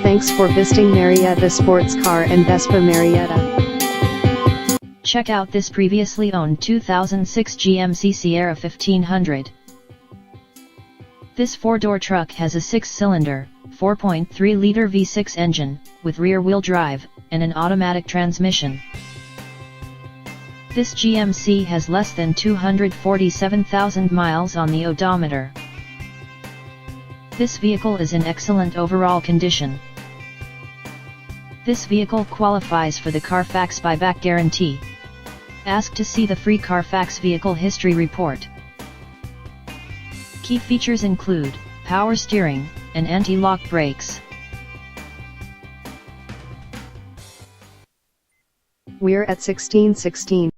Thanks for visiting Marietta Sports Car and Vespa Marietta. Check out this previously owned 2006 GMC Sierra 1500. This four-door truck has a 6-cylinder, 4.3-liter V6 engine, with rear-wheel drive, and an automatic transmission. This GMC has less than 247,000 miles on the odometer. This vehicle is in excellent overall condition. This vehicle qualifies for the Carfax buyback guarantee. Ask to see the free Carfax Vehicle History Report. Key features include power steering and anti-lock brakes. We're at 1616